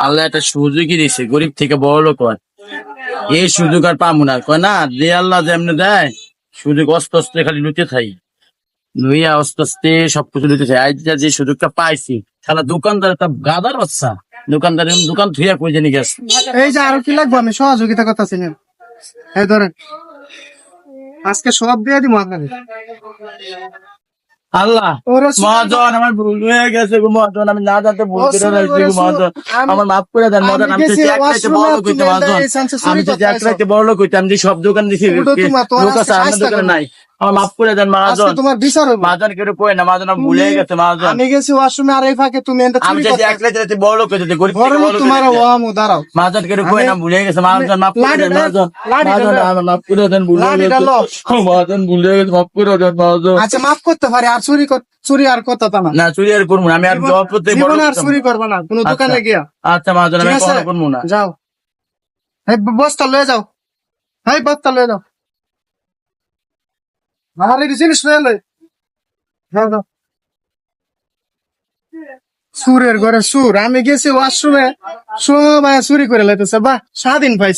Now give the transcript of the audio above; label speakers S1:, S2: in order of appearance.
S1: আল্লাহ একটা সুযোগই দিছে, গরিব থেকে বড় লোক হয়। এই সুযোগ আর পাবো না, কয় না যে আল্লাহ যেমনি দেয় সুযোগ আস্তে আস্তে খালি লুটে থাই, লইয়া আস্তে আস্তে সবকিছু লুটে থাই। আজ যে সুযোগটা পাইছি, শালা দোকানদার একটা গাদার বাচ্চা, দোকানদার দোকান থুইয়া কই জানি গেছে।
S2: এই যে আরো কি লাগবে, আমি সহযোগিতা করতেছি না। এই ধরেন, আজকে সব দিয়ে দিব আপনাকে।
S1: আল্লাহ
S2: ওরে
S1: মহাজন, আমার ভুল হয়ে গেছে গো মহাজন, আমি না জানতে ভুল করে ফেলছি গো মহাজন, আমার মাফ করে দেন মহাজন। আমি যদি এক রাইতে বড় লোক হইতে মহাজন, আমি যদি এক রাইতে বড় লোক হইতাম, যে সব দোকান দিছি লোক আছে, আমার দোকানে নাই, আমার মাফ করে দেন মহাজন।
S2: তোমার বিচার হবে।
S1: মহাজন কেউ কই না মহাজন, আমি ভুলে গেছে মহাজন।
S2: আমি গেছি ওয়াশরুমে, আর এই ফাঁকে তুমি
S1: আমি যদি এক রাইতে বড় লোক হইতে, গরিব
S2: বড়
S1: থেকে
S2: লোক
S1: বড় লোক
S2: তোমার
S1: হইতে,
S2: ওয়ামু দাঁড়াও।
S1: মহাজন কেউ কই না, ভুলে গেছে মহাজন, মাফ করে দেন মহাজন। মহাজন আমার মাফ করে দেন, ভুলে
S2: লাঠিটা
S1: গেছে
S2: লো।
S1: মহাজন, ভুলে গেছে, মাফ করে দেন মহাজন।
S2: আচ্ছা মাফ করতে পারি, আর চুরি আর করতে না।
S1: না চুরি আর করবো না, আমি আর জব করতে
S2: জীবনে আর চুরি করবে না কোন দোকানে গিয়া।
S1: আচ্ছা মহাজন, আমি
S2: ঠিক আছে?
S1: কখনো করবো না।
S2: যাও, এই বস্তা লয়ে যাও, এই বস্তা লয়ে যাও, আমার এই জিনিস লয়ে লই। যাও যাও। সুরের ঘরে সুর, আমি গেছি ওয়াশরুমে, সবাই চুরি করে লাইতেছে। বাহ, স্বাধীন পাইছি।